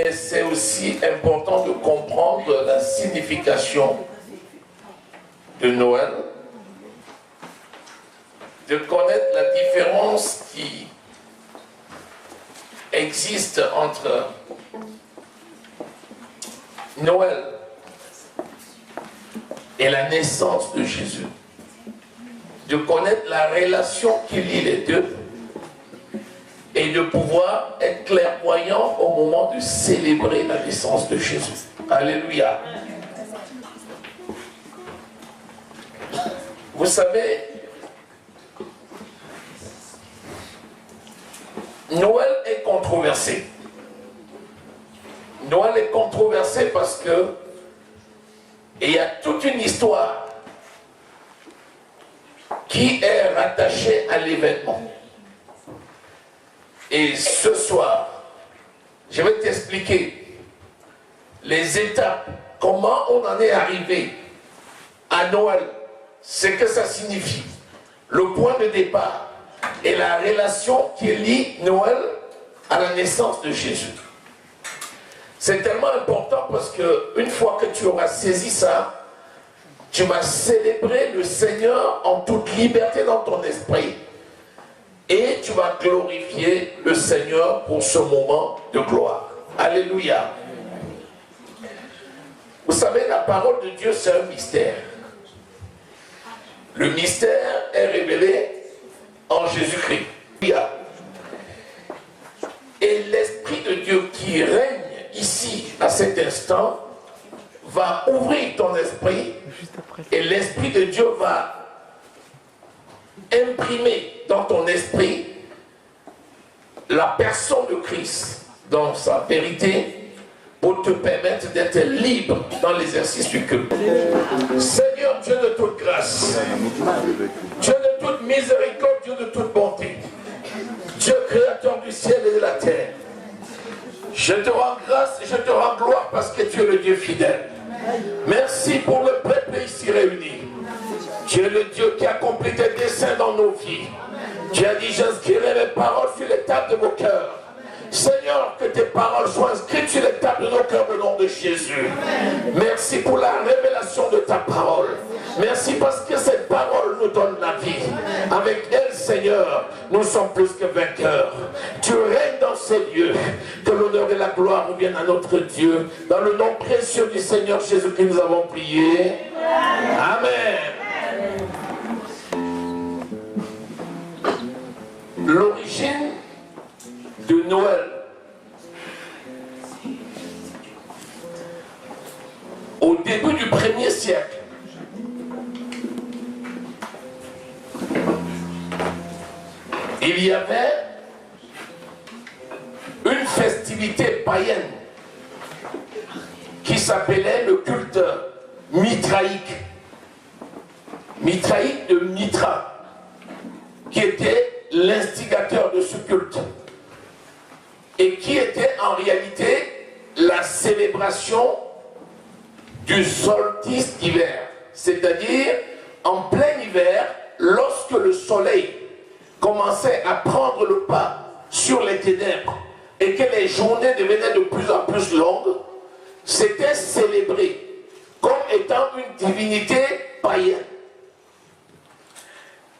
Mais c'est aussi important de comprendre la signification de Noël, de connaître la différence qui existe entre Noël et la naissance de Jésus, de connaître la relation qui lie les deux et de pouvoir être clairvoyant au moment de célébrer la naissance de Jésus. Alléluia. Vous savez, Noël est controversé. Noël est controversé parce que il y a toute une histoire qui est rattachée à l'événement. Et ce soir, je vais t'expliquer les étapes, comment on en est arrivé à Noël, ce que ça signifie, le point de départ et la relation qui lie Noël à la naissance de Jésus. C'est tellement important parce que une fois que tu auras saisi ça, tu vas célébrer le Seigneur en toute liberté dans ton esprit. Et tu vas glorifier le Seigneur pour ce moment de gloire. Alléluia. Vous savez, la parole de Dieu, c'est un mystère. Le mystère est révélé en Jésus-Christ. Et l'Esprit de Dieu qui règne ici, à cet instant, va ouvrir ton esprit et l'Esprit de Dieu va imprimer dans ton esprit la personne de Christ dans sa vérité pour te permettre d'être libre dans l'exercice du culte. Seigneur Dieu de toute grâce, Dieu de toute miséricorde, Dieu de toute bonté, Dieu créateur du ciel et de la terre, je te rends grâce et je te rends gloire parce que tu es le Dieu fidèle. Merci pour le peuple ici réuni. Tu es le Dieu qui accomplit tes desseins dans nos vies. Tu as dit, j'inscrirai mes paroles sur les tables de vos cœurs. Seigneur, que tes paroles soient inscrites sur les tables de nos cœurs au nom de Jésus. Merci pour la révélation de ta parole. Merci parce que cette parole nous donne la vie. Avec elle, Seigneur, nous sommes plus que vainqueurs. Tu règnes dans ces lieux. Que l'honneur et la gloire reviennent à notre Dieu. Dans le nom précieux du Seigneur Jésus-Christ, nous avons prié. Amen. L'origine de Noël. Au début du 1er siècle, il y avait une festivité païenne qui s'appelait le culte mitraïque. Mitraïque de Mitra, qui était l'instigateur de ce culte et qui était en réalité la célébration du solstice d'hiver, c'est-à-dire en plein hiver, lorsque le soleil commençait à prendre le pas sur les ténèbres et que les journées devenaient de plus en plus longues, c'était célébré comme étant une divinité païenne.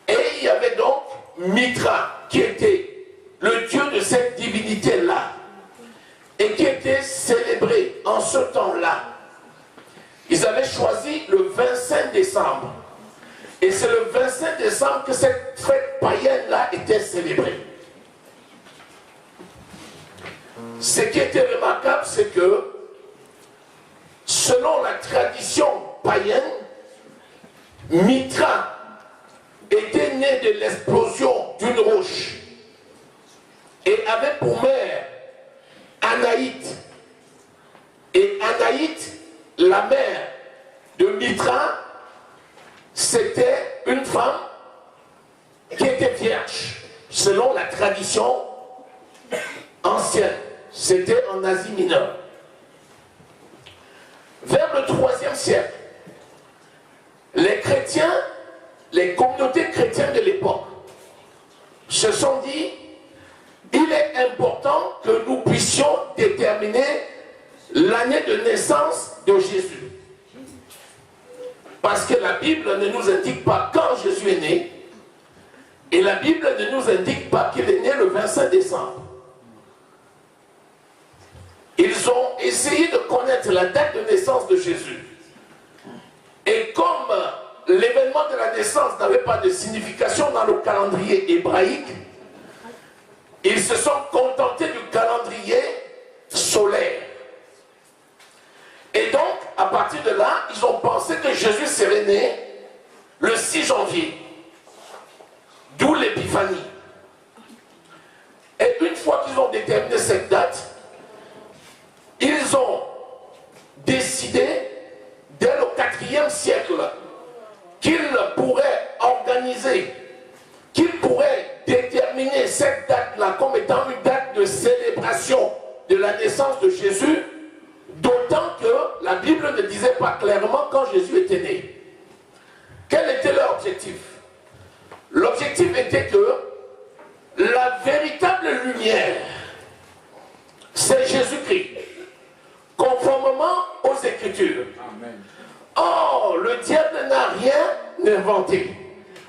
Et il y avait donc Mitra, qui était le dieu de cette divinité-là, et qui était célébré en ce temps-là. Ils avaient choisi le 25 décembre. Et c'est le 25 décembre que cette fête païenne-là était célébrée. Ce qui était remarquable, c'est que, selon la tradition païenne, Mitra était né de l'explosion d'une roche et avait pour mère Anaït. Et Anaït, la mère de Mitra, c'était une femme qui était vierge, selon la tradition ancienne. C'était en Asie mineure. Vers le 3e siècle, les chrétiens, les communautés chrétiennes de l'époque se sont dit, il est important que nous puissions déterminer l'année de naissance de Jésus. Parce que la Bible ne nous indique pas quand Jésus est né. Et la Bible ne nous indique pas qu'il est né le 25 décembre. Ils ont essayé de connaître la date de naissance de Jésus. Et comme l'événement de la naissance n'avait pas de signification dans le calendrier hébraïque, ils se sont contentés du calendrier solaire. Et donc, à partir de là, ils ont pensé que Jésus serait né le 6 janvier. D'où l'épiphanie. Et une fois qu'ils ont déterminé cette date, ils ont décidé, dès le 4e siècle, qu'ils pourraient organiser, qu'ils pourraient déterminer cette date-là comme étant une date de célébration de la naissance de Jésus, d'autant que la Bible ne disait pas clairement quand Jésus était né. Quel était leur objectif? L'objectif était que la véritable lumière, c'est Jésus-Christ, conformément aux Écritures. Amen. Or, le diable n'a rien inventé.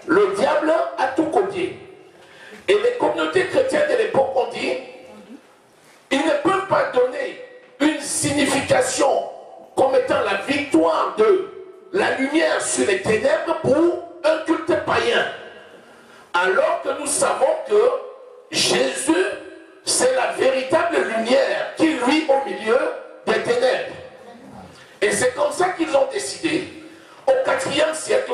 Le diable a tout copié. Et les communautés chrétiennes de l'époque ont dit, ils ne peuvent pas donner une signification comme étant la victoire de la lumière sur les ténèbres pour un culte païen. Alors que nous savons que Jésus, c'est la véritable lumière qui luit au milieu des ténèbres. Et c'est comme ça qu'ils ont décidé, au 4e siècle,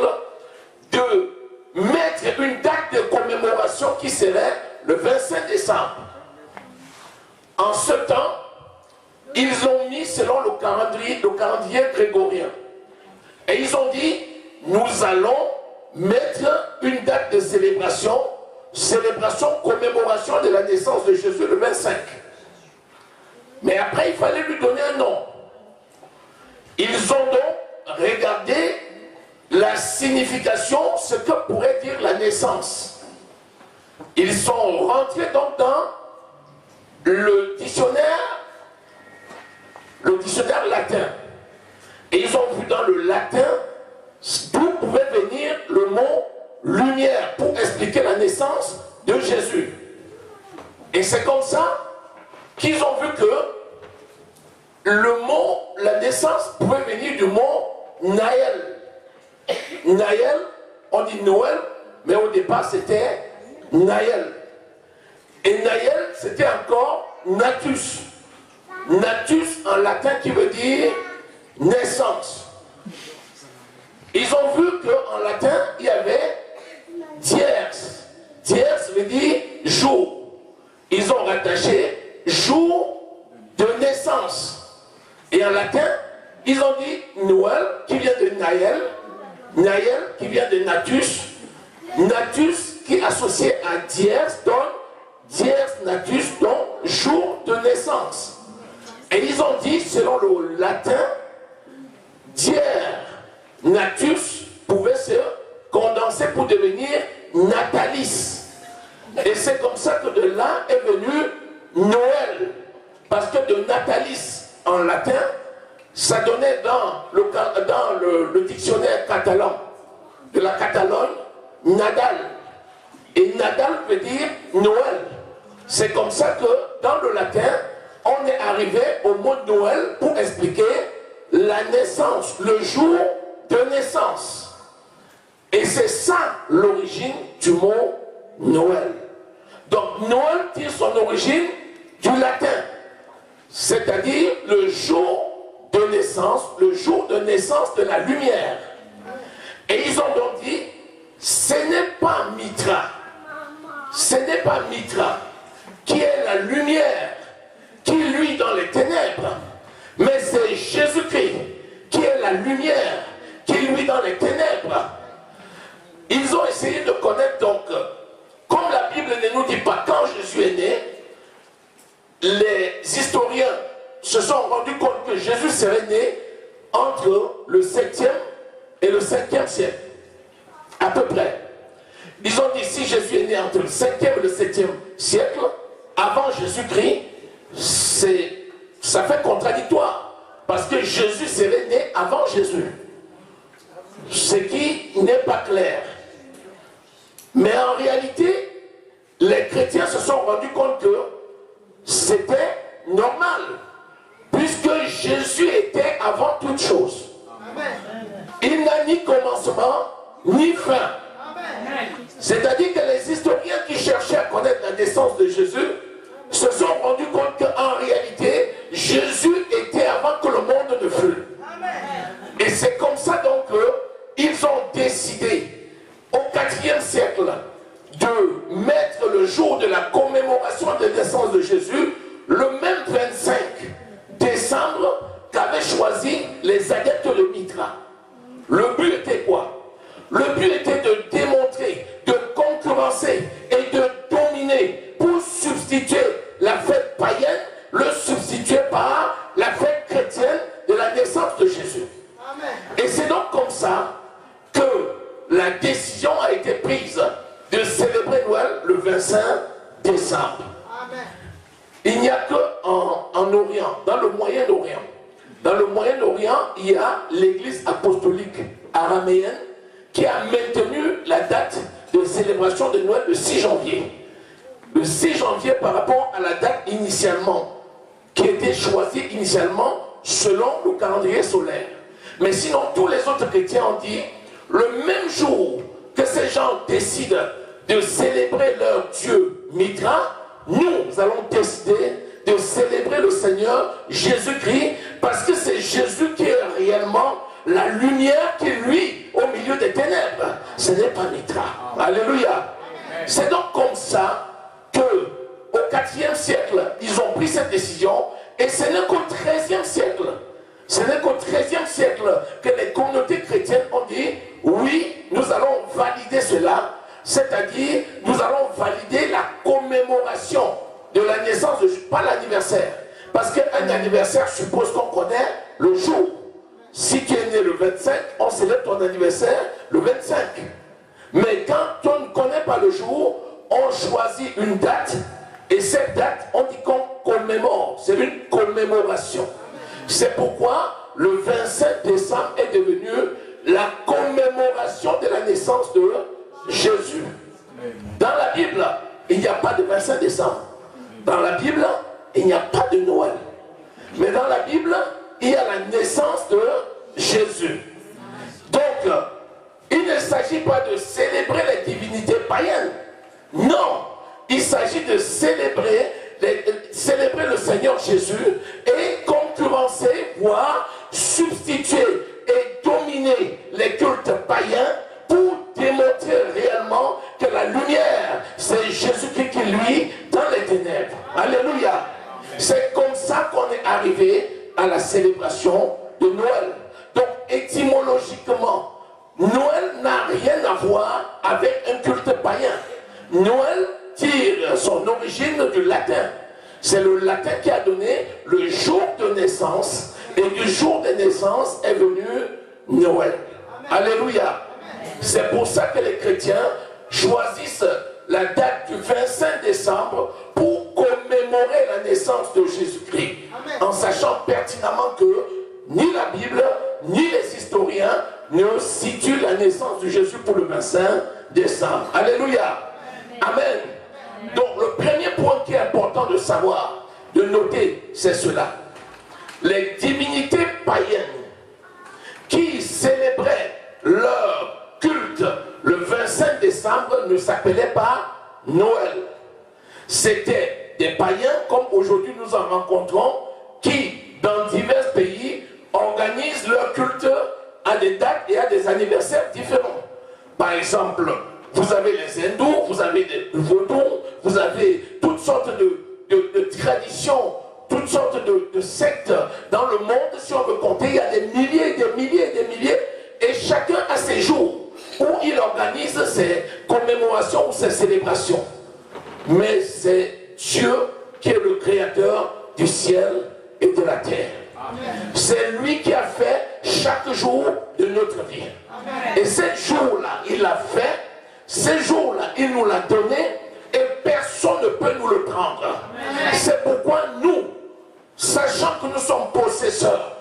de mettre une date de commémoration qui serait le 25 décembre. En ce temps, ils ont mis selon le calendrier grégorien. Et ils ont dit, nous allons mettre une date de célébration, commémoration de la naissance de Jésus le 25. Mais après, il fallait lui donner un nom. Ils ont donc regardé la signification, ce que pourrait dire la naissance. Ils sont rentrés donc dans le dictionnaire latin. Et ils ont vu dans le latin d'où pouvait venir le mot lumière pour expliquer la naissance de Jésus. Et c'est comme ça qu'ils ont vu que le mot, la naissance pouvait venir du mot Naël. Naël, on dit Noël, mais au départ c'était Naël. Et Naël, c'était encore natus. Natus en latin qui veut dire naissance. Ils ont vu qu'en latin, il y avait dies. Dies veut dire jour. Ils ont rattaché jour de naissance. Et en latin, ils ont dit Noël qui vient de Naël, Naël qui vient de natus, natus qui est associé à dies, donc dies natus, donc jour de naissance. Et ils ont dit, selon le latin, dies natus pouvait se condenser pour devenir natalis. Et c'est comme ça que de là est venu Noël. Parce que de natalis en latin, ça donnait dans le dictionnaire catalan de la Catalogne, Nadal. Et Nadal veut dire Noël. C'est comme ça que dans le latin, on est arrivé au mot Noël pour expliquer la naissance, le jour de naissance. Et c'est ça l'origine du mot Noël. Donc Noël tire son origine du latin, c'est-à-dire le jour de naissance, le jour de naissance de la lumière. Et ils ont donc dit, ce n'est pas Mithra, ce n'est pas Mithra qui est la lumière qui luit dans les ténèbres, mais c'est Jésus-Christ qui est la lumière qui luit dans les ténèbres. Ils ont essayé de connaître donc, comme la Bible ne nous dit pas quand Jésus est né, les historiens se sont rendus compte que Jésus serait né entre le 7e et le 5e siècle, à peu près. Ils ont dit si Jésus est né entre le 5e et le 7e siècle, avant Jésus-Christ, ça fait contradictoire. Parce que Jésus serait né avant Jésus. Ce qui n'est pas clair. Mais en réalité, les chrétiens se sont rendus compte que c'était normal. Puisque Jésus était avant toute chose. Il n'a ni commencement, ni fin. C'est-à-dire que les historiens qui cherchaient à connaître la naissance de Jésus se sont rendus compte qu'en réalité, Jésus était avant que le monde ne fût. Et c'est comme ça donc qu'ils ont décidé au IVe siècle de mettre le jour de la commémoration de la naissance de Jésus le même 25 décembre qu'avaient choisi les adeptes de Mithra. Le but était quoi? Le but était de démontrer, de concurrencer et de dominer pour substituer la fête païenne, le substituer par la fête chrétienne de la naissance de Jésus. Amen. Et c'est donc comme ça que la décision a été prise de célébrer Noël le 25 décembre. Amen. Il n'y a qu'en Orient, dans le Moyen-Orient. Dans le Moyen-Orient, il y a l'église apostolique araméenne qui a maintenu la date de célébration de Noël le 6 janvier. Le 6 janvier par rapport à la date initialement, qui était choisie initialement selon le calendrier solaire. Mais sinon, tous les autres chrétiens ont dit, le même jour que ces gens décident de célébrer leur Dieu Mithra, nous allons décider de célébrer le Seigneur Jésus-Christ, parce que c'est Jésus qui est réellement la lumière qui est lui au milieu des ténèbres. Ce n'est pas Mithra. Alléluia. C'est donc comme ça que au IVe siècle, ils ont pris cette décision, et ce n'est qu'au XIIIe siècle. Ce n'est qu'au XIIIe siècle que les communautés chrétiennes ont dit, oui, nous allons valider cela, c'est-à-dire nous allons valider la commémoration de la naissance de Jésus, pas l'anniversaire. Parce qu'un anniversaire suppose qu'on connaît le jour. Si tu es né le 25, on célèbre ton anniversaire le 25. Mais quand on ne connaît pas le jour, on choisit une date, et cette date, on dit qu'on commémore. C'est une commémoration. C'est pourquoi le 25 décembre est devenu la commémoration de la naissance de Jésus. Dans la Bible, il n'y a pas de 25 décembre. Dans la Bible, il n'y a pas de Noël. Mais dans la Bible, il y a la naissance de Jésus. Donc, il ne s'agit pas de célébrer les divinités païennes. Non, il s'agit de célébrer le Seigneur Jésus et concurrencer, voire substituer et dominer les cultes païens pour démontrer réellement que la lumière, c'est Jésus-Christ qui lui dans les ténèbres. Alléluia. C'est comme ça qu'on est arrivé à la célébration de Noël. Donc étymologiquement, Noël n'a rien à voir avec un culte païen. Noël tire son origine du latin. C'est le latin qui a donné le jour de naissance, et du jour de naissance est venu Noël. Alléluia. C'est pour ça que les chrétiens choisissent la date du 25 décembre pour commémorer la naissance de Jésus-Christ, en sachant pertinemment que ni la Bible, ni les historiens ne situent la naissance de Jésus pour le 25 décembre. Alléluia. Amen. Donc le premier point qui est important de savoir, de noter, c'est cela. Les divinités païennes qui célébraient leur culte le 25 décembre ne s'appelaient pas Noël. C'était des païens, comme aujourd'hui nous en rencontrons, qui, dans divers pays, organisent leur culte à des dates et à des anniversaires différents. Par exemple, vous avez les hindous, vous avez des vaudous, vous avez toutes sortes de traditions, toutes sortes de sectes dans le monde. Si on veut compter, il y a des milliers, des milliers, des milliers, et chacun a ses jours où il organise ses commémorations ou ses célébrations. Mais c'est Dieu qui est le créateur du ciel et de la terre. C'est lui qui a fait chaque jour de notre vie. Et ce jour-là, il l'a fait. Ce jour-là, il nous l'a donné et personne ne peut nous le prendre. C'est pourquoi nous, sachant que nous sommes possesseurs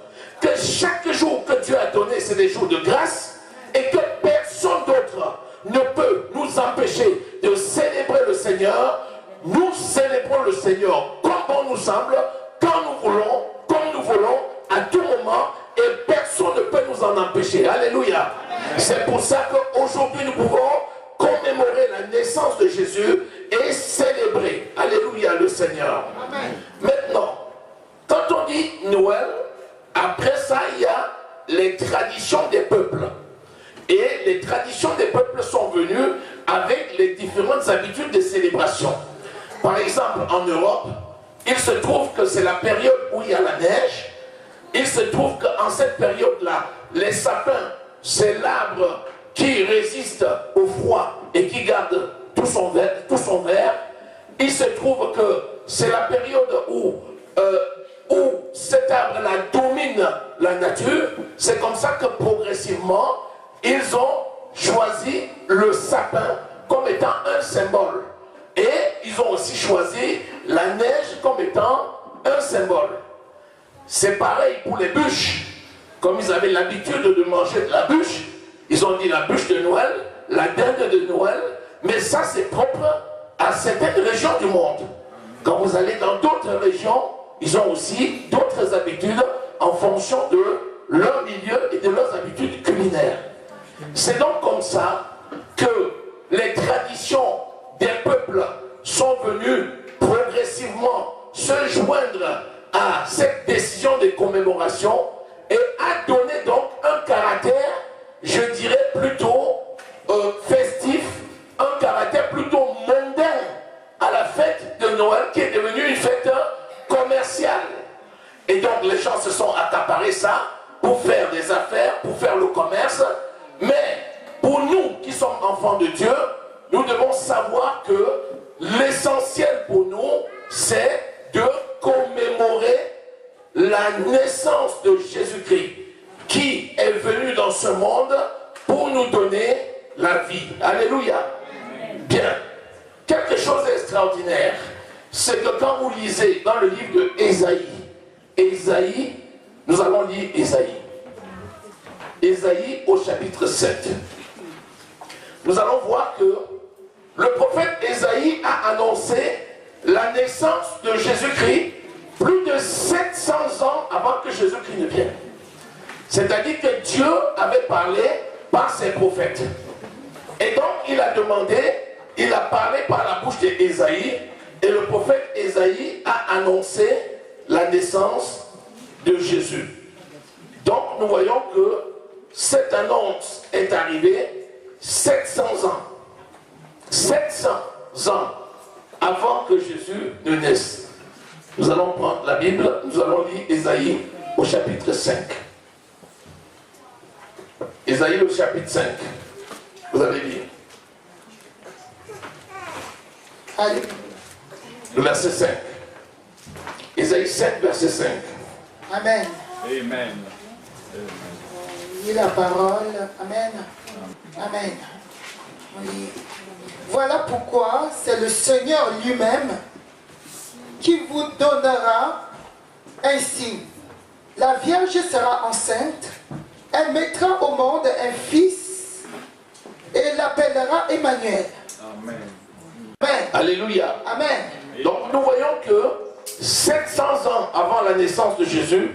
c'est des jours de grâce et que personne d'autre ne peut nous empêcher de célébrer le Seigneur. Nous célébrons le Seigneur comme bon nous semble, quand nous voulons, comme nous voulons, à tout moment, et personne ne peut nous en empêcher. Alléluia. C'est pour ça qu'aujourd'hui nous pouvons commémorer la naissance de Jésus et célébrer, alléluia, le Seigneur. Amen. Maintenant, quand on dit Noël, après ça, il y a les traditions des peuples. Et les traditions des peuples sont venues avec les différentes habitudes de célébration. Par exemple, en Europe, il se trouve que c'est la période où il y a la neige. Il se trouve qu'en cette période-là, les sapins, c'est l'arbre qui résiste au froid et qui garde tout son vert. Il se trouve que c'est la période où cet arbre-là domine la nature. C'est comme ça que progressivement, ils ont choisi le sapin comme étant un symbole. Et ils ont aussi choisi la neige comme étant un symbole. C'est pareil pour les bûches. Comme ils avaient l'habitude de manger de la bûche, ils ont dit la bûche de Noël, la dinde de Noël, mais ça c'est propre à certaines régions du monde. Quand vous allez dans d'autres régions, ils ont aussi d'autres habitudes en fonction de leur milieu et de leurs habitudes culinaires. C'est donc comme ça que les traditions des peuples sont venues progressivement se joindre à cette décision de commémoration et a donné donc un caractère, je dirais plutôt festif, un caractère plutôt mondain à la fête de Noël qui est devenue une fête commerciale. Et donc les gens se sont accaparés ça pour faire des affaires, pour faire le commerce. Mais pour nous qui sommes enfants de Dieu, nous devons savoir que l'essentiel pour nous, c'est de commémorer la naissance de Jésus-Christ, qui est venu dans ce monde pour nous donner la vie. Alléluia. Bien. Quelque chose d'extraordinaire, c'est que quand vous lisez dans le livre de Ésaïe, nous allons lire Ésaïe au chapitre 7. Nous allons voir que le prophète Ésaïe a annoncé la naissance de Jésus-Christ plus de 700 ans avant que Jésus-Christ ne vienne. C'est-à-dire que Dieu avait parlé par ses prophètes. Et donc il a demandé, il a parlé par la bouche d'Ésaïe, et le prophète Ésaïe a annoncé la naissance de Jésus. Donc nous voyons que cette annonce est arrivée 700 ans. 700 ans avant que Jésus ne naisse. Nous allons prendre la Bible, nous allons lire Ésaïe au chapitre 5. Ésaïe au chapitre 5. Vous allez lire. Allez. Le verset 5. Ésaïe 5, verset 5. Amen. Amen. Lis la parole. Amen. Amen. Oui. Voilà pourquoi c'est le Seigneur lui-même qui vous donnera un signe. La Vierge sera enceinte, elle mettra au monde un fils et l'appellera Emmanuel. Amen. Amen. Alléluia. Amen. Donc nous voyons que 700 ans avant la naissance de Jésus,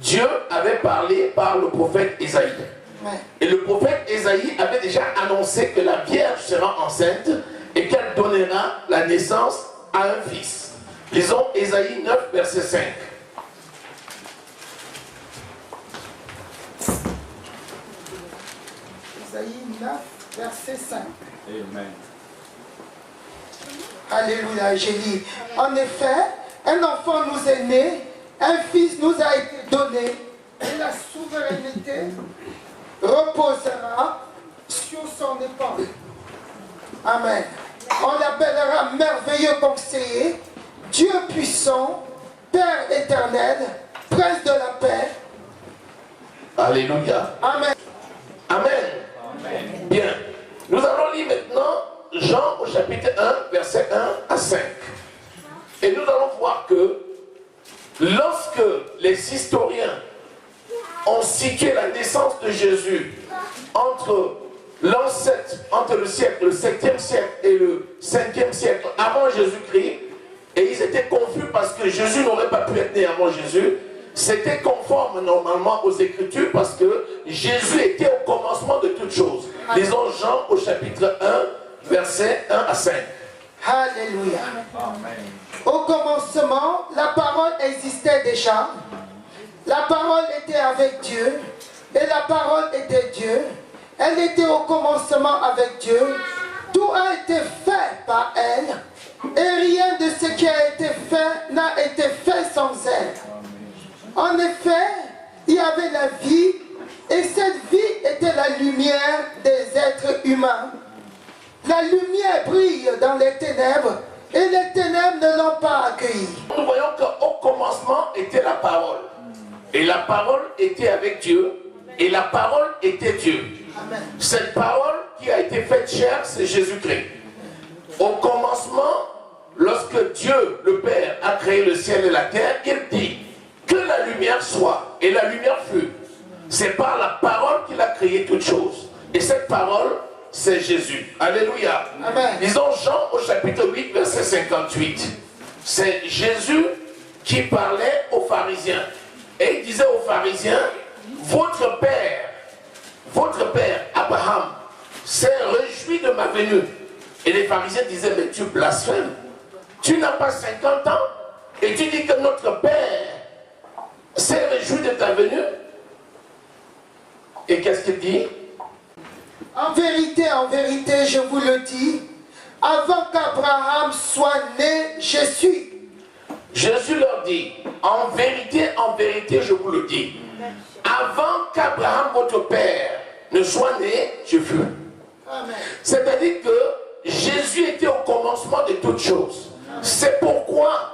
Dieu avait parlé par le prophète Ésaïe. Amen. Et le prophète Ésaïe avait déjà annoncé que la Vierge sera enceinte et qu'elle donnera la naissance à un fils. Lisons Ésaïe 9, verset 5. Ésaïe 9, verset 5. Amen. Alléluia, j'ai dit. En effet, un enfant nous est né, un fils nous a été donné, et la souveraineté reposera sur son épaule. Amen. On l'appellera merveilleux conseiller, Dieu puissant, Père éternel, Prince de la paix. Alléluia. Amen. Amen. Amen. Bien. Nous allons lire maintenant Jean au chapitre 1, verset 1 à 5. Et nous allons voir que lorsque les historiens ont situé la naissance de Jésus entre l'ancêtre, entre le 7e siècle et le 5e siècle avant Jésus-Christ, et ils étaient confus parce que Jésus n'aurait pas pu être né avant Jésus. C'était conforme normalement aux Écritures parce que Jésus était au commencement de toutes choses. Lisons Jean au chapitre 1, versets 1 à 5. Alléluia. Amen. Au commencement, la parole existait déjà. La parole était avec Dieu. Et la parole était Dieu. Elle était au commencement avec Dieu. Tout a été fait par elle. Et rien de ce qui a été fait n'a été fait sans elle. En effet, il y avait la vie. Et cette vie était la lumière des êtres humains. La lumière brille dans les ténèbres. Et les ténèbres ne l'ont pas accueillie. Nous voyons qu'au commencement était la parole. Et la parole était avec Dieu. Et la parole était Dieu. Amen. Cette parole qui a été faite chair, c'est Jésus-Christ. Au commencement, lorsque Dieu, le Père, a créé le ciel et la terre, il dit que la lumière soit. Et la lumière fut. C'est par la parole qu'il a créé toutes choses. Et cette parole, c'est Jésus. Alléluia. Amen. Lisons Jean au chapitre 8, verset 58. C'est Jésus qui parlait aux pharisiens. Et il disait aux pharisiens, votre père, Abraham, s'est réjoui de ma venue. Et les pharisiens disaient, mais tu blasphèmes. Tu n'as pas 50 ans et tu dis que notre père s'est réjoui de ta venue. Et qu'est-ce qu'il dit? En vérité, je vous le dis, avant qu'Abraham soit né, je suis. Jésus leur dit, en vérité, je vous le dis, avant qu'Abraham, votre père, ne soit né, je fus. C'est-à-dire que Jésus était au commencement de toutes choses. C'est pourquoi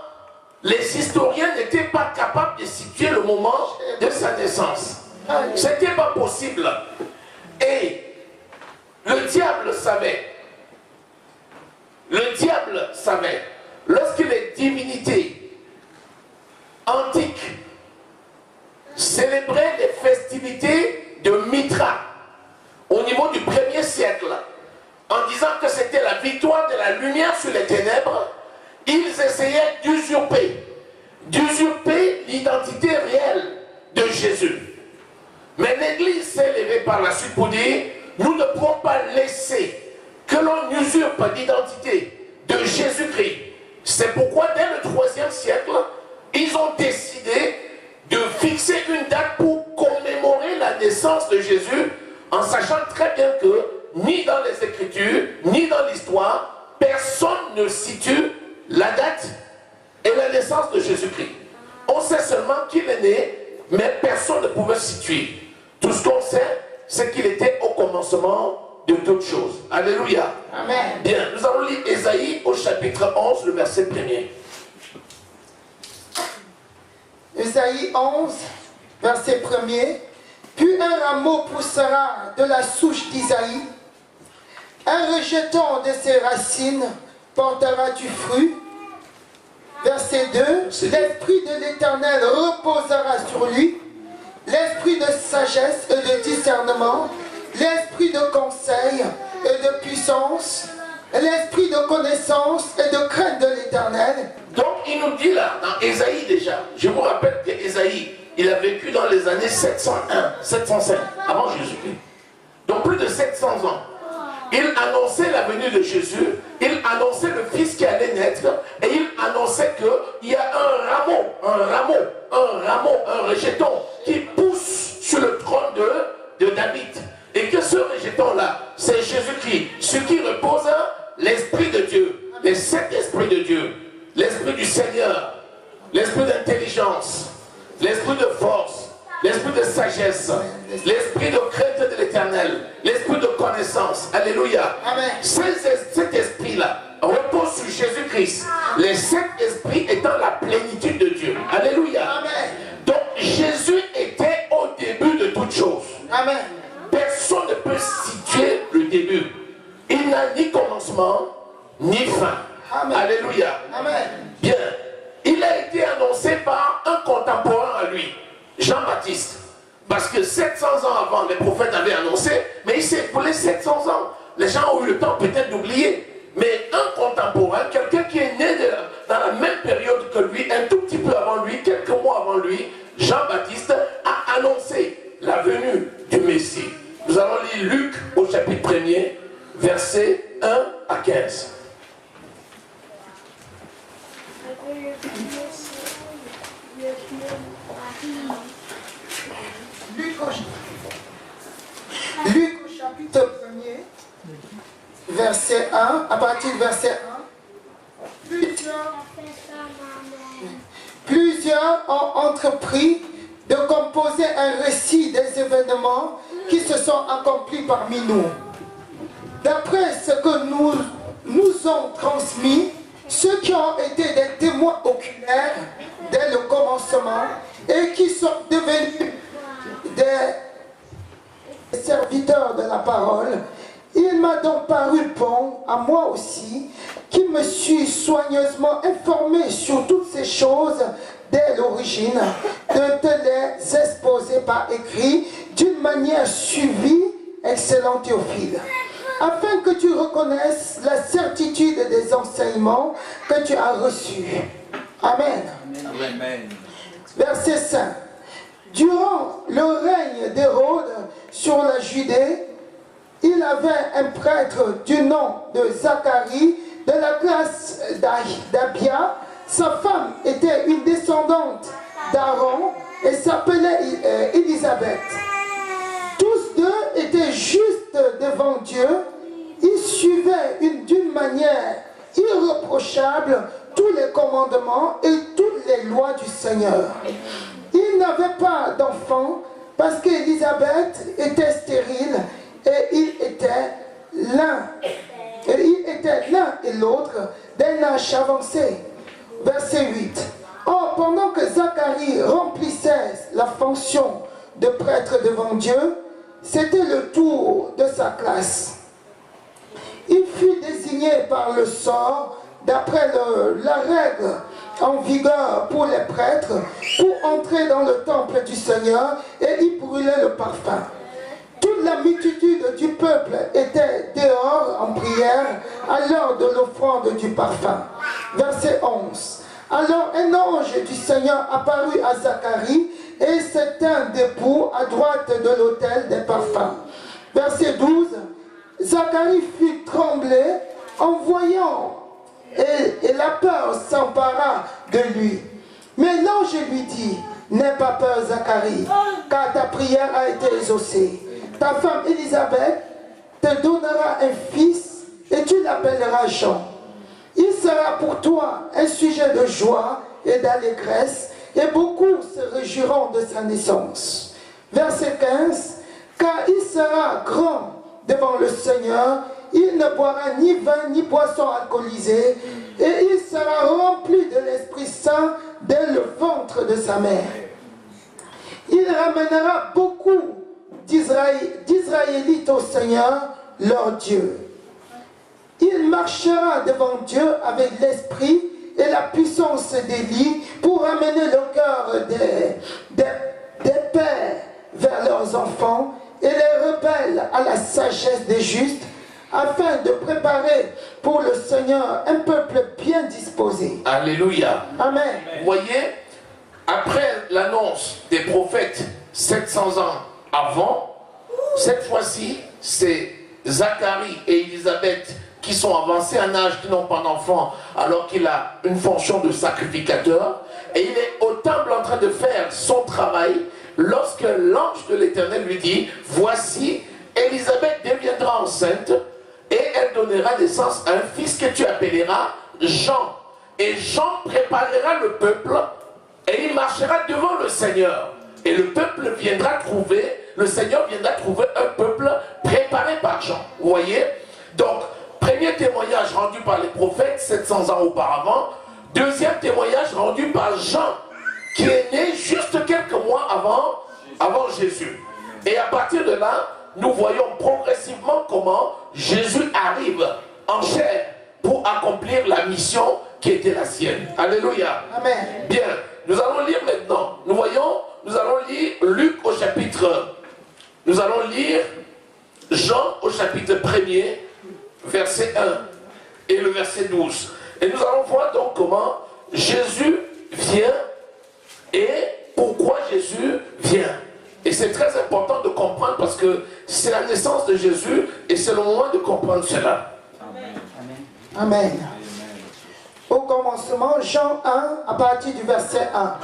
les historiens n'étaient pas capables de situer le moment de sa naissance. Ce n'était pas possible. Et le diable savait. Le diable savait. Lorsque les divinités antiques célébraient les festivités de Mithra au niveau du 1er siècle, en disant que c'était la victoire de la lumière sur les ténèbres, ils essayaient d'usurper l'identité réelle de Jésus. Mais l'Église s'est levée par la suite pour dire, nous ne pouvons pas laisser que l'on usurpe l'identité de Jésus-Christ. C'est pourquoi dès le 3e siècle, ils ont décidé de fixer une date pour commémorer la naissance de Jésus, en sachant très bien que ni dans les Écritures, ni dans l'histoire, personne ne situe la date et la naissance de Jésus-Christ. On sait seulement qu'il est né, mais personne ne pouvait situer. Tout ce qu'on sait, c'est qu'il était au commencement de toutes choses. Alléluia. Amen. Bien, nous allons lire Ésaïe au chapitre 11, le verset 1er. Ésaïe 11, verset 1er. Puis un rameau poussera de la souche d'Isaïe. Un rejeton de ses racines portera du fruit. Verset 2. L'Esprit de l'Éternel reposera sur lui. L'esprit de sagesse et de discernement, l'esprit de conseil et de puissance, l'esprit de connaissance et de crainte de l'Éternel. Donc il nous dit là, dans Ésaïe déjà, je vous rappelle que Ésaïe, il a vécu dans les années 701, 705, avant Jésus-Christ. Donc plus de 700 ans. Il annonçait la venue de Jésus, il annonçait le Fils qui allait naître, et il annonçait qu'il y a un rejeton qui pousse sur le trône de David. Et que ce rejeton-là, c'est Jésus-Christ, sur qui repose l'Esprit de Dieu, les 7 esprits de Dieu, l'Esprit du Seigneur, l'Esprit d'intelligence, l'Esprit de force, l'Esprit de sagesse, l'Esprit de crainte de l'Éternel, l'Esprit de connaissance. Alléluia. Amen. Cet esprit-là repose sur Jésus-Christ. Les 7 esprits étant la plénitude de Dieu. Alléluia. Amen. Donc Jésus était au début de toutes choses. Amen. Personne ne peut situer le début. Il n'a ni commencement, ni fin. Amen. Alléluia. Amen. Bien. Il a été annoncé par un contemporain à lui, Jean-Baptiste. Parce que 700 ans avant, les prophètes avaient annoncé, mais il s'est écoulé 700 ans. Les gens ont eu le temps peut-être d'oublier. Mais un contemporain, quelqu'un qui est né dans la même période que lui, un tout petit peu avant lui, quelques mois avant lui, Jean-Baptiste a annoncé la venue du Messie. Nous allons lire Luc au chapitre 1er, versets 1 à 15. Luc au chapitre 1er, verset 1, à partir du verset 1, plusieurs ont entrepris de composer un récit des événements qui se sont accomplis parmi nous. D'après ce que nous ont transmis, ceux qui ont été des témoins oculaires dès le commencement et qui sont devenus des serviteurs de la parole, il m'a donc paru bon, à moi aussi, qui me suis soigneusement informé sur toutes ces choses dès l'origine, de te les exposer par écrit d'une manière suivie, excellent Théophile, afin que tu reconnaisses la certitude des enseignements que tu as reçus. Amen. Amen. Verset 5. Durant le règne d'Hérode sur la Judée, il avait un prêtre du nom de Zacharie, de la classe d'Abia. Sa femme était une descendante d'Aaron et s'appelait Élisabeth. Tous deux étaient justes devant Dieu. Ils suivaient d'une manière irréprochable tous les commandements et toutes les lois du Seigneur. Ils n'avaient pas d'enfants parce qu'Élisabeth était stérile et ils étaient l'un et l'autre d'un âge avancé. Verset 8. Or, pendant que Zacharie remplissait la fonction de prêtre devant Dieu, c'était le tour de sa classe. Il fut désigné par le sort, d'après la règle en vigueur pour les prêtres, pour entrer dans le temple du Seigneur et y brûler le parfum. Toute la multitude du peuple était dehors en prière à l'heure de l'offrande du parfum. Verset 11. Alors un ange du Seigneur apparut à Zacharie et se tint debout à droite de l'autel des parfums. Verset 12. Zacharie fut tremblé en voyant et la peur s'empara de lui. Mais l'ange lui dit, n'aie pas peur Zacharie, car ta prière a été exaucée. Ta femme Élisabeth te donnera un fils et tu l'appelleras Jean. Il sera pour toi un sujet de joie et d'allégresse et beaucoup se réjouiront de sa naissance. Verset 15. Car il sera grand devant le Seigneur, il ne boira ni vin ni boisson alcoolisée et il sera rempli de l'Esprit Saint dès le ventre de sa mère. Il ramènera beaucoup d'Israélites au Seigneur, leur Dieu. Il marchera devant Dieu avec l'esprit et la puissance d'Élie pour amener le cœur des pères vers leurs enfants et les rebelles à la sagesse des justes, afin de préparer pour le Seigneur un peuple bien disposé. Alléluia. Amen. Vous voyez, après l'annonce des prophètes 700 ans avant, cette fois-ci, c'est Zacharie et Élisabeth qui sont avancés en âge, qui n'ont pas d'enfants, alors qu'il a une fonction de sacrificateur. Et il est au temple en train de faire son travail, lorsque l'ange de l'Éternel lui dit, voici, Élisabeth deviendra enceinte, et elle donnera naissance à un fils que tu appelleras Jean. Et Jean préparera le peuple, et il marchera devant le Seigneur. Et le peuple viendra trouver, le Seigneur viendra trouver un peuple préparé par Jean. Vous voyez? Donc, premier témoignage rendu par les prophètes 700 ans auparavant. Deuxième témoignage rendu par Jean, qui est né juste quelques mois avant Jésus. Et à partir de là, nous voyons progressivement comment Jésus arrive en chair pour accomplir la mission qui était la sienne. Alléluia. Amen. Bien, nous allons lire maintenant. Nous voyons nous allons lire Luc au chapitre... Nous allons lire Jean au chapitre 1er, verset 1 et le verset 12. Et nous allons voir donc comment Jésus vient et pourquoi Jésus vient. Et c'est très important de comprendre parce que c'est la naissance de Jésus et c'est le moment de comprendre cela. Amen. Amen. Au commencement, Jean 1, à partir du verset 1.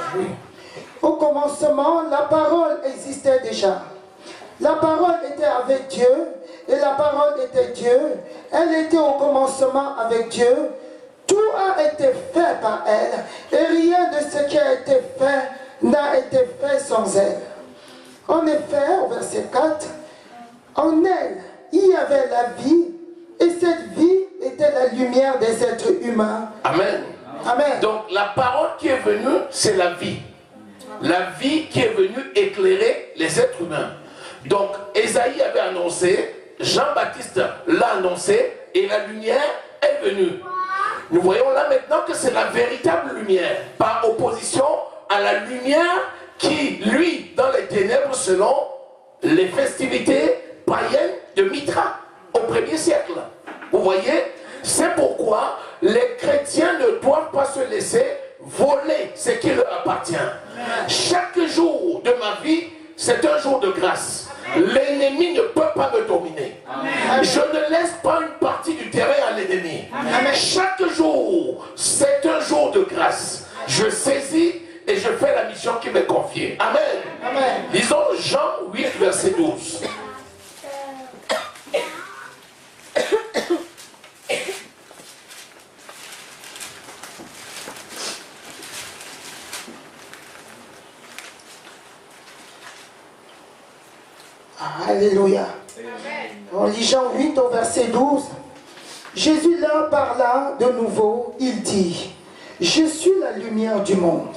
Au commencement, la parole existait déjà. La parole était avec Dieu et la parole était Dieu. Elle était au commencement avec Dieu. Tout a été fait par elle et rien de ce qui a été fait n'a été fait sans elle. En effet, au verset 4, en elle, il y avait la vie et cette vie était la lumière des êtres humains. Amen. Amen. Donc la parole qui est venue, c'est la vie. La vie qui est venue éclairer les êtres humains. Donc Ésaïe avait annoncé, Jean-Baptiste l'a annoncé et la lumière est venue. Nous voyons là maintenant que c'est la véritable lumière, par opposition à la lumière qui, lui, dans les ténèbres, selon les festivités païennes de Mithra, au 1er siècle. Vous voyez, c'est pourquoi les chrétiens ne doivent pas se laisser voler ce qui leur appartient. Chaque jour de ma vie, c'est un jour de grâce. L'ennemi ne peut pas me dominer. Amen. Je ne laisse pas une partie du terrain à l'ennemi. Chaque jour, c'est un jour de grâce. Je saisis et je fais la mission qui m'est confiée. Amen. Amen. Lisons Jean 8, verset 12. Alléluia. On lit Jean 8 au verset 12. Jésus leur parla de nouveau, il dit, je suis la lumière du monde.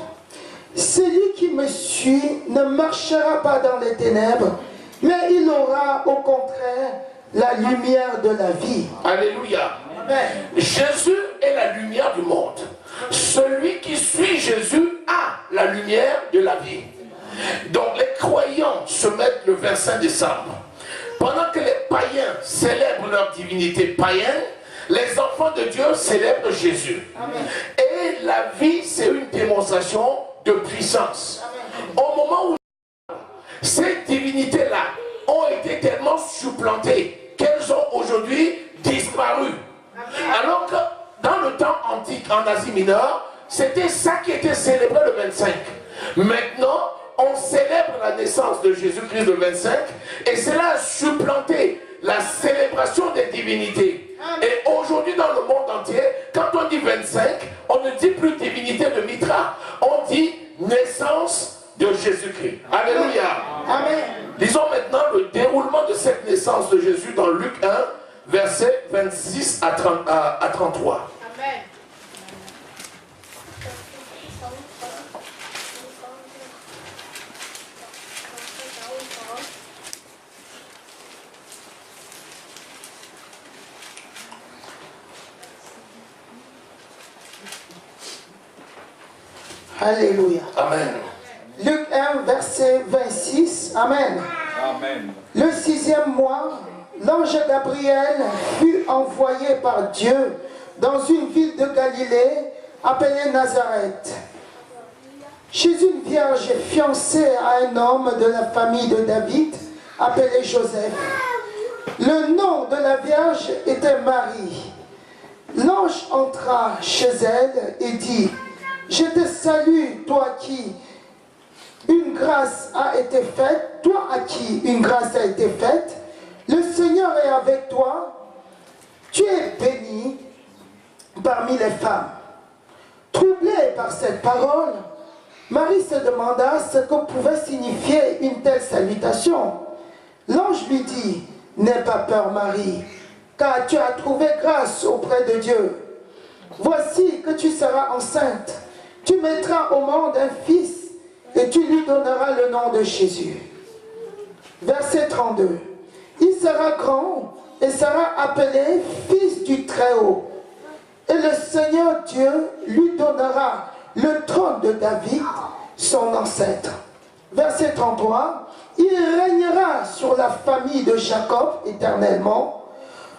Celui qui me suit ne marchera pas dans les ténèbres, mais il aura au contraire la lumière de la vie. Alléluia. Amen. Jésus est la lumière du monde. Celui qui suit Jésus a la lumière de la vie. Donc les croyants se mettent le 25 décembre. Pendant que les païens célèbrent leur divinité païenne, les enfants de Dieu célèbrent Jésus. Amen. Et la vie, c'est une démonstration de puissance. Amen. Au moment où ces divinités-là ont été tellement supplantées qu'elles ont aujourd'hui disparu. Amen. Alors que dans le temps antique, en Asie mineure, c'était ça qui était célébré le 25. Maintenant, on célèbre la naissance de Jésus-Christ le 25 et cela a supplanté la célébration des divinités. Et aujourd'hui dans le monde entier, quand on dit 25, on ne dit plus divinité de Mithra, on dit naissance de Jésus-Christ. Alléluia. Amen. Lisons maintenant le déroulement de cette naissance de Jésus dans Luc 1, versets 26 à 33. Amen. Alléluia. Amen. Luc 1, verset 26. Amen. Amen. Le 6e mois, l'ange Gabriel fut envoyé par Dieu dans une ville de Galilée appelée Nazareth, chez une vierge fiancée à un homme de la famille de David appelé Joseph. Le nom de la vierge était Marie. L'ange entra chez elle et dit, je te salue, toi qui une grâce a été faite, toi à qui une grâce a été faite, le Seigneur est avec toi, tu es bénie parmi les femmes. Troublée par cette parole, Marie se demanda ce que pouvait signifier une telle salutation. L'ange lui dit, n'aie pas peur Marie, car tu as trouvé grâce auprès de Dieu. Voici que tu seras enceinte. Tu mettras au monde un fils et tu lui donneras le nom de Jésus. Verset 32. Il sera grand et sera appelé fils du Très-Haut. Et le Seigneur Dieu lui donnera le trône de David, son ancêtre. Verset 33. Il régnera sur la famille de Jacob éternellement.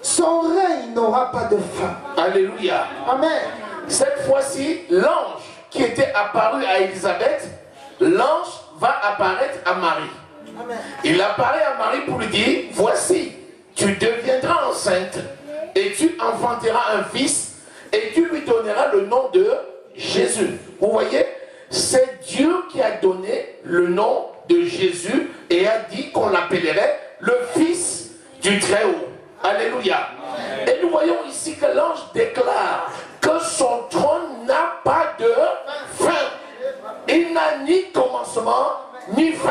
Son règne n'aura pas de fin. Alléluia. Amen. Cette fois-ci, l'ange qui était apparu à Élisabeth, l'ange va apparaître à Marie. Amen. Il apparaît à Marie pour lui dire, voici, tu deviendras enceinte et tu enfanteras un fils et tu lui donneras le nom de Jésus. Vous voyez, c'est Dieu qui a donné le nom de Jésus et a dit qu'on l'appellerait le Fils du Très-Haut. Alléluia. Et nous voyons ici que l'ange déclare que son trône n'a pas de fin. Il n'a ni commencement ni fin.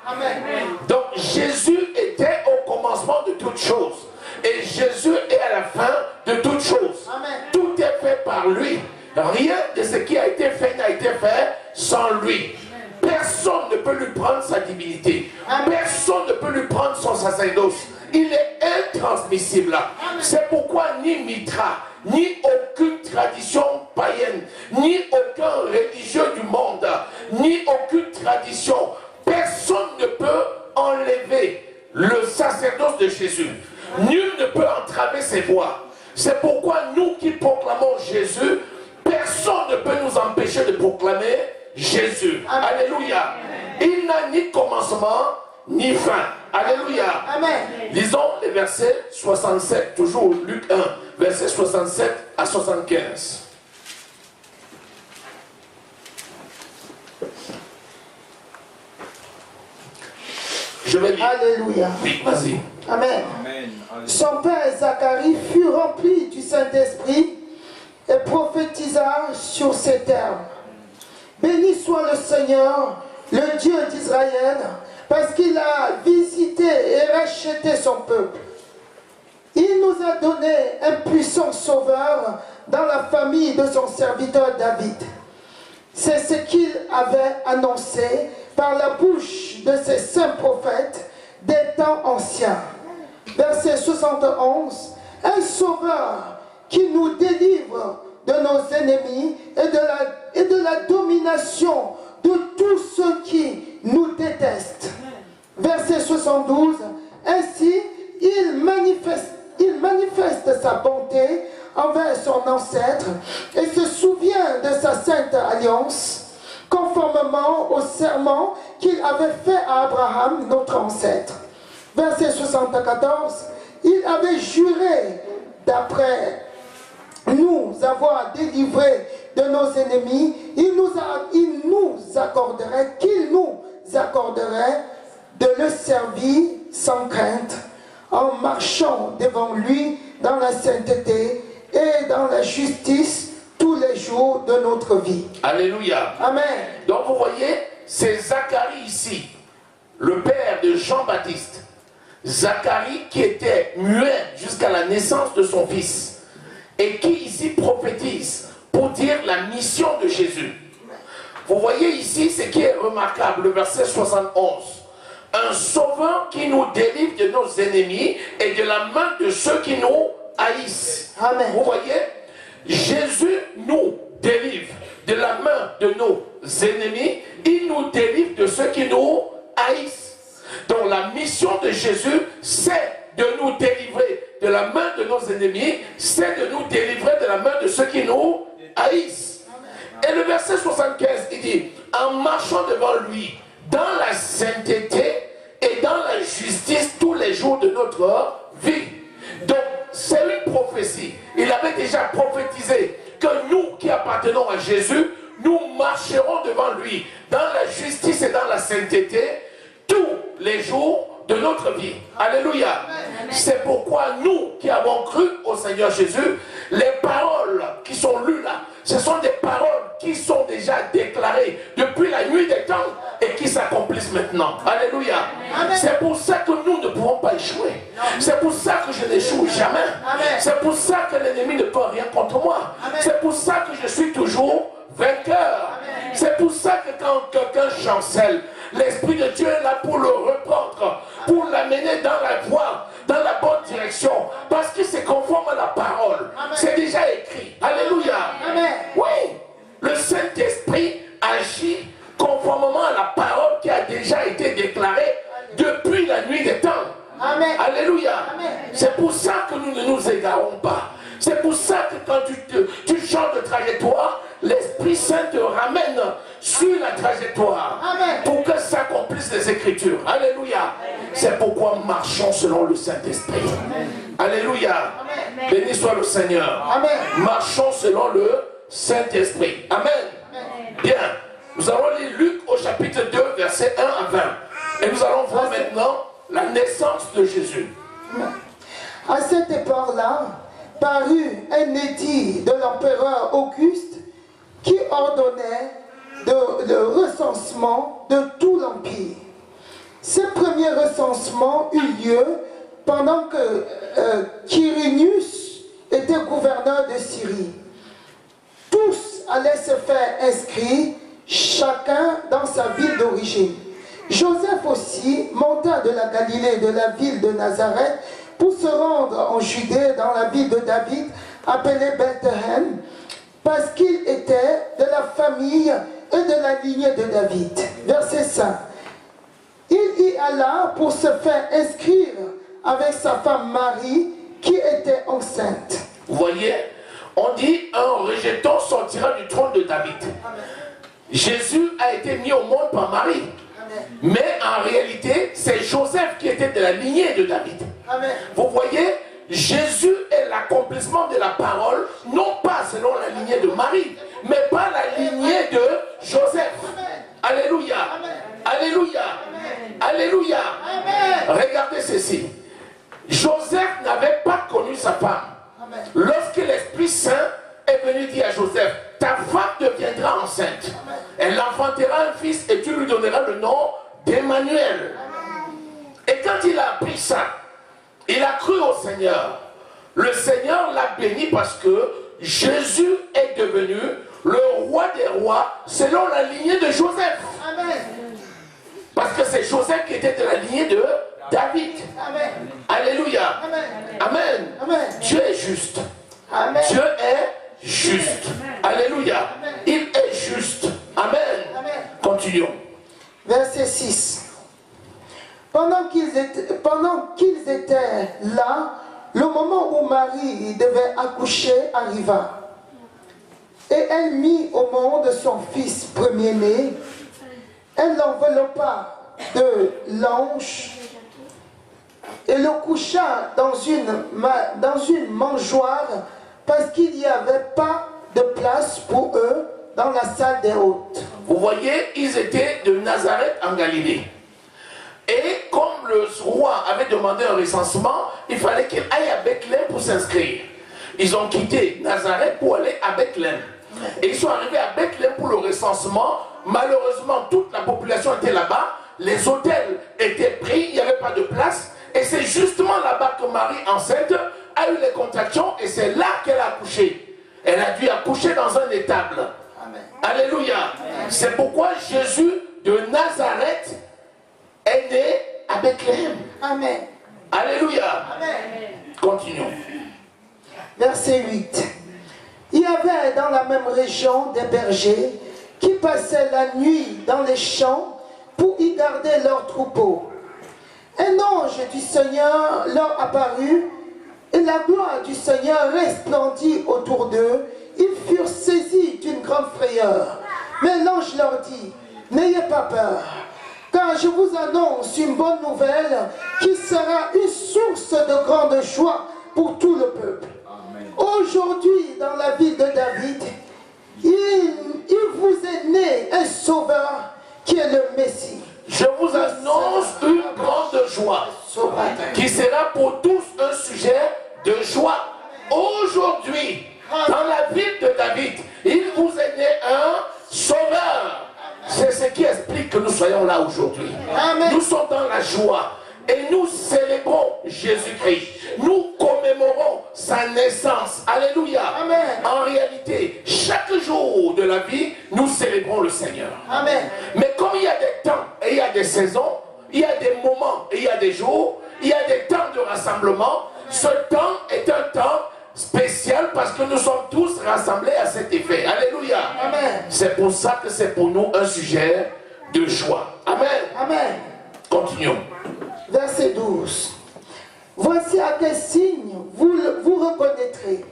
Amen. Donc Jésus était au commencement de toutes choses. Et Jésus est à la fin de toutes choses. Amen. Tout est fait par lui. Rien de ce qui a été fait n'a été fait sans lui. Personne ne peut lui prendre sa divinité. Personne ne peut lui prendre son sacerdoce. Il est intransmissible. C'est pourquoi ni Mitra, ni aucune tradition païenne, ni aucun religieux du monde, ni aucune tradition, personne ne peut enlever le sacerdoce de Jésus. Nul ne peut entraver ses voies. C'est pourquoi nous qui proclamons Jésus, personne ne peut nous empêcher de proclamer Jésus. Alléluia. Il n'a ni commencement ni fin. Alléluia. Amen. Lisons les versets 67, toujours Luc 1, versets 67 à 75. Je vais lire. Alléluia. Oui, vas-y. Amen. Amen. Son père Zacharie fut rempli du Saint-Esprit et prophétisa sur ces termes. Béni soit le Seigneur, le Dieu d'Israël, parce qu'il a visité et racheté son peuple. Il nous a donné un puissant sauveur dans la famille de son serviteur David. C'est ce qu'il avait annoncé par la bouche de ses saints prophètes des temps anciens. Verset 71, un sauveur qui nous délivre de nos ennemis et de la domination de tous ceux qui nous détestent. Verset 72, ainsi il manifeste sa bonté envers son ancêtre et se souvient de sa sainte alliance, conformément au serment qu'il avait fait à Abraham, notre ancêtre. Verset 74, il avait juré d'après nous avoir délivrés de nos ennemis, qu'il nous accorderait de le servir sans crainte, en marchant devant lui dans la sainteté et dans la justice tous les jours de notre vie. Alléluia. Amen. Donc vous voyez, c'est Zacharie ici, le père de Jean-Baptiste. Zacharie qui était muet jusqu'à la naissance de son fils et qui ici prophétise pour dire la mission de Jésus. Vous voyez ici ce qui est remarquable, le verset 71. Un sauveur qui nous délivre de nos ennemis et de la main de ceux qui nous haïssent. Amen. Vous voyez, Jésus nous délivre de la main de nos ennemis, il nous délivre de ceux qui nous haïssent. Donc la mission de Jésus, c'est de nous délivrer de la main de nos ennemis, c'est de nous délivrer de la main de ceux qui nous haïssent. Et le verset 75, il dit, en marchant devant lui, dans la sainteté et dans la justice tous les jours de notre vie. Donc, c'est une prophétie. Il avait déjà prophétisé que nous qui appartenons à Jésus, nous marcherons devant lui dans la justice et dans la sainteté tous les jours de notre vie. Alléluia. C'est pourquoi nous qui avons cru au Seigneur Jésus, les paroles qui sont lues là, ce sont des paroles qui sont déjà déclarées depuis la nuit des temps et qui s'accomplissent maintenant. Alléluia. C'est pour ça que nous ne pouvons pas échouer. C'est pour ça que je n'échoue jamais. C'est pour ça que l'ennemi ne peut rien contre moi. C'est pour ça que je suis toujours vainqueur. C'est pour ça que quand quelqu'un chancelle, l'Esprit de Dieu est là pour le reprendre, pour l'amener dans la voie, dans la bonne direction, parce que c'est conforme à la parole. C'est déjà écrit. Alléluia. Amen. Oui, le Saint-Esprit agit conformément à la parole qui a déjà C'est pour ça que quand tu changes de trajectoire, l'Esprit Saint te ramène sur la trajectoire. Amen. Pour que s'accomplissent les Écritures. Alléluia. C'est pourquoi marchons selon le Saint-Esprit. Alléluia. Amen. Béni soit le Seigneur. Amen. Marchons selon le Saint-Esprit. Amen. Amen. Bien. Nous allons lire Luc au chapitre 2, versets 1 à 20. Et nous allons voir maintenant la naissance de Jésus. À cette époque-là, parut un édit de l'empereur Auguste qui ordonnait le recensement de tout l'Empire. Ce premier recensement eut lieu pendant que Quirinius était gouverneur de Syrie. Tous allaient se faire inscrire, chacun dans sa ville d'origine. Joseph aussi monta de la Galilée, de la ville de Nazareth, pour se rendre en Judée, dans la ville de David, appelée Bethléem, parce qu'il était de la famille et de la lignée de David. Verset 5. Il y alla pour se faire inscrire avec sa femme Marie, qui était enceinte. Vous voyez, on dit un rejeton sortira du trône de David. Amen. Jésus a été mis au monde par Marie. Amen. Mais en réalité, c'est Joseph qui était de la lignée de David. Amen. Vous voyez, Jésus est l'accomplissement de la parole, non pas selon la lignée de Marie, mais par la lignée de Joseph. Amen. Alléluia. Amen. Alléluia. Amen. Alléluia. Amen. Regardez ceci. Joseph n'avait pas connu sa femme. Amen. Lorsque l'Esprit Saint est venu dire à Joseph, ta femme deviendra enceinte. Amen. Elle enfantera un fils et tu lui donneras le nom d'Emmanuel. Et quand il a appris ça, il a cru au Seigneur. Le Seigneur l'a béni parce que Jésus est devenu le roi des rois selon la lignée de Joseph. Amen. Parce que c'est Joseph qui était de la lignée de David. Amen. Alléluia. Amen. Amen. Amen. Dieu est juste. Amen. Dieu est juste. Alléluia. Il est juste. Amen. Amen. Continuons. Verset 6. Pendant qu'ils étaient là, le moment où Marie devait accoucher arriva. Et elle mit au monde son fils premier-né. Elle l'enveloppa de l'ange et le coucha dans une mangeoire parce qu'il n'y avait pas de place pour eux dans la salle des hôtes. Vous voyez, ils étaient de Nazareth en Galilée. Et comme le roi avait demandé un recensement, il fallait qu'il aille à Bethléem pour s'inscrire. Ils ont quitté Nazareth pour aller à Bethléem. Et ils sont arrivés à Bethléem pour le recensement. Malheureusement, toute la population était là-bas. Les hôtels étaient pris, il n'y avait pas de place. Et c'est justement là-bas que Marie, enceinte, a eu les contractions et c'est là qu'elle a accouché. Elle a dû accoucher dans un étable. Amen. Alléluia. C'est pourquoi Jésus de Nazareth est né à Bethléem. Amen. Alléluia. Amen. Continuons. Verset 8. Il y avait dans la même région des bergers qui passaient la nuit dans les champs pour y garder leurs troupeaux. Un ange du Seigneur leur apparut et la gloire du Seigneur resplendit autour d'eux. Ils furent saisis d'une grande frayeur. Mais l'ange leur dit, n'ayez pas peur, car je vous annonce une bonne nouvelle qui sera une source de grande joie pour tout le peuple. Aujourd'hui, dans la ville de David, il vous est né un sauveur qui est le Messie. Je vous annonce une grande joie qui sera pour tous un sujet de joie. Aujourd'hui, dans la ville de David, il vous est né un sauveur. C'est ce qui explique que nous soyons là aujourd'hui. Nous sommes dans la joie et nous célébrons Jésus-Christ. Nous commémorons sa naissance. Alléluia. Amen. En réalité, chaque jour de la vie, nous célébrons le Seigneur. Amen. Mais comme il y a des temps et il y a des saisons, il y a des moments et il y a des jours, il y a des temps de rassemblement, ce temps est un temps spécial parce que nous sommes tous rassemblés à cet effet. Alléluia. Amen. C'est pour ça que c'est pour nous un sujet de joie. Amen. Amen. Continuons. Verset 12. Voici à quel signe vous reconnaîtrez.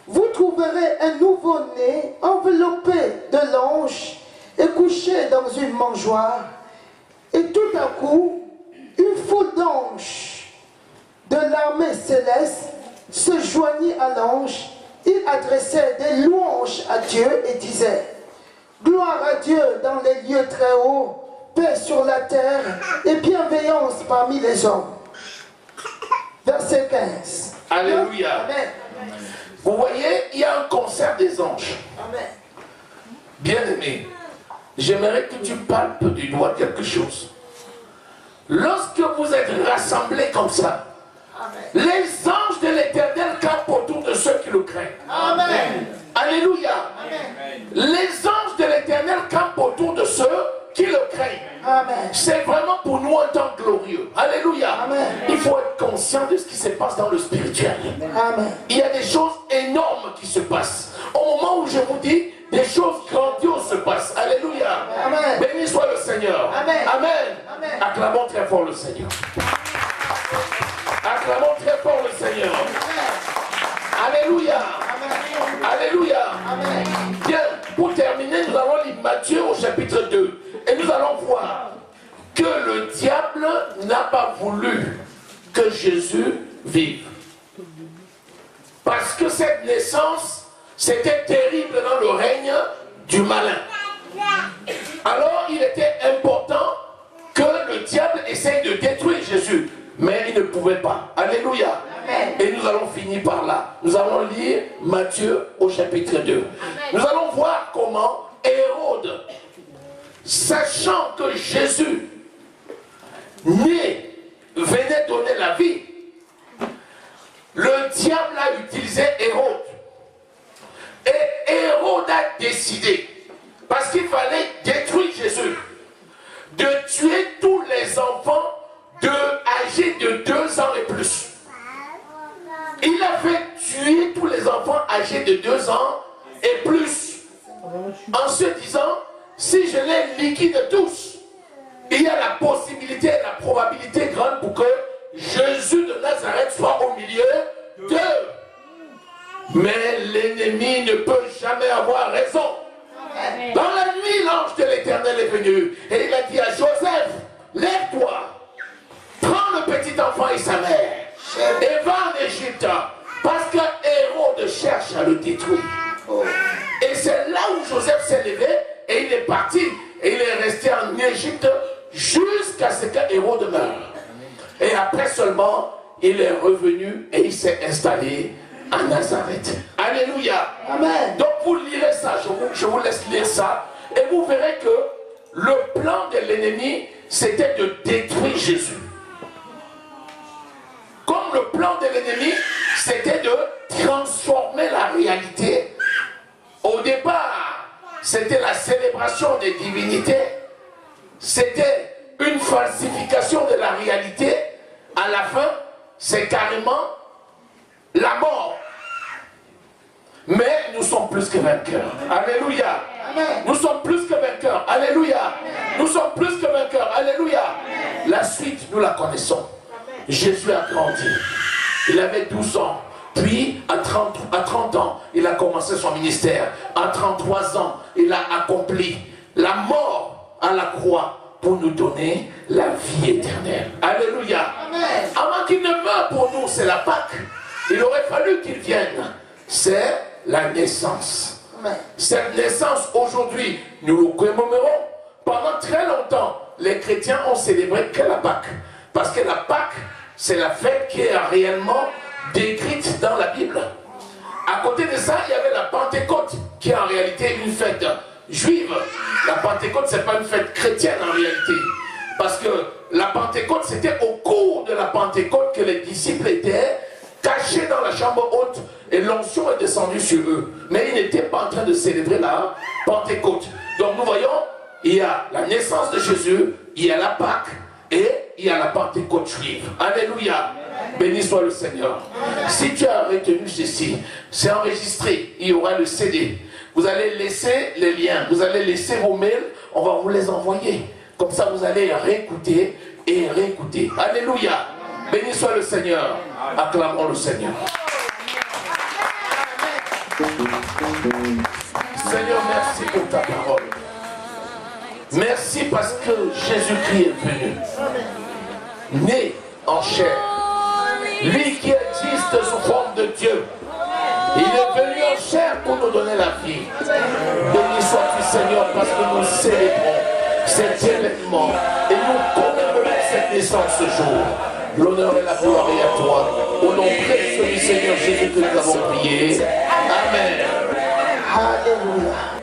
vous trouverez un nouveau-né enveloppé de l'ange et couché dans une mangeoire. Et tout à coup, une foule d'anges de l'armée céleste se joignit à l'ange. Il adressait des louanges à Dieu et disait: gloire à Dieu dans les lieux très hauts, paix sur la terre et bienveillance parmi les hommes. Verset 15. Alléluia. Amen. Vous voyez, il y a un concert des anges. Amen. Bien-aimé, j'aimerais que tu palpes du doigt quelque chose. Lorsque vous êtes rassemblés comme ça, Amen. les anges de l'Éternel campent autour de ceux qui le craignent. Amen. Alléluia. Amen. Les anges de l'Éternel campent autour de ceux qui le craignent. Amen. C'est vraiment pour nous un temps glorieux. Alléluia. Amen. Il faut être conscient de ce qui se passe dans le spirituel. Amen. Il y a des choses énormes qui se passent. Au moment où je vous dis, des choses grandioses se passent. Alléluia. Amen. Béni soit le Seigneur. Amen. Amen. Amen. Acclamons très fort le Seigneur. Acclamons très fort le Seigneur. Alléluia. Alléluia. Amen. Bien, pour terminer, nous allons lire Matthieu au chapitre 2. Et nous allons voir que le diable n'a pas voulu que Jésus vive. Parce que cette naissance, c'était terrible dans le règne du malin. Alors, il était important que le diable essaye de détruire Jésus. Mais il ne pouvait pas. Alléluia. Amen. Et nous allons finir par là. Nous allons lire Matthieu au chapitre 2. Amen. Nous allons voir comment Hérode, sachant que Jésus né venait donner la vie, le diable a utilisé Hérode. Et Hérode a décidé, parce qu'il fallait détruire Jésus, de tuer tous les enfants âgés de 2 ans et plus. Il a fait tuer tous les enfants âgés de 2 ans et plus, en se disant, si je les liquide tous, il y a la possibilité et la probabilité grande pour que Jésus de Nazareth soit au milieu d'eux. Mais l'ennemi ne peut jamais avoir raison. Dans la nuit, l'ange de l'Éternel est venu et il a dit à Joseph, lève-toi, prends le petit enfant et sa mère et va en Égypte, parce que Hérode cherche à le détruire. Et c'est là où Joseph s'est levé et il est parti et il est resté en Égypte jusqu'à ce que Hérode meure. Et après seulement, il est revenu et il s'est installé à Nazareth. Alléluia. Amen. Donc vous lirez ça, je vous laisse lire ça, et vous verrez que le plan de l'ennemi, c'était de détruire Jésus. Comme le plan de l'ennemi, c'était de transformer la réalité. Au départ, c'était la célébration des divinités. C'était une falsification de la réalité. À la fin, c'est carrément la mort. Mais nous sommes plus que vainqueurs. Alléluia. Amen. Nous sommes plus que vainqueurs. Alléluia. Amen. Nous sommes plus que vainqueurs. Alléluia. Amen. La suite, nous la connaissons. Amen. Jésus a grandi. Il avait 12 ans. Puis, à 30 ans, il a commencé son ministère. À 33 ans, il a accompli la mort à la croix pour nous donner la vie éternelle. Alléluia. Amen. Avant qu'il ne meure pour nous, c'est la Pâque. Il aurait fallu qu'il vienne. C'est la naissance. Amen. Cette naissance, aujourd'hui, nous le commémorons. Pendant très longtemps, les chrétiens ont célébré que la Pâque. Parce que la Pâque, c'est la fête qui est réellement décrite dans la Bible. À côté de ça, il y avait la Pentecôte, qui est en réalité une fête juive. La Pentecôte, ce n'est pas une fête chrétienne en réalité. Parce que la Pentecôte, c'était au cours de la Pentecôte que les disciples étaient cachés dans la chambre haute et l'onction est descendue sur eux. Mais ils n'étaient pas en train de célébrer la Pentecôte. Donc nous voyons, il y a la naissance de Jésus, il y a la Pâque et il y a la Pentecôte juive. Alléluia. Béni soit le Seigneur. Si tu as retenu ceci, c'est enregistré, il y aura le CD. Vous allez laisser les liens, vous allez laisser vos mails, on va vous les envoyer. Comme ça, vous allez réécouter et réécouter. Alléluia. Béni soit le Seigneur. Acclamons le Seigneur. Seigneur, merci pour ta parole. Merci parce que Jésus-Christ est venu, né en chair. Lui qui existe sous forme de Dieu. Il est venu en chair pour nous donner la vie. Béni sois-tu, Seigneur, parce que nous célébrons cet événement et nous commémorons cette naissance ce jour. L'honneur et la gloire est à toi. Au nom précieux du Seigneur Jésus que nous avons prié. Amen. Alléluia.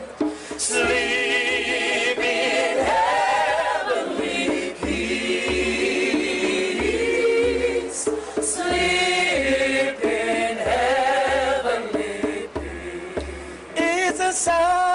It's a sign.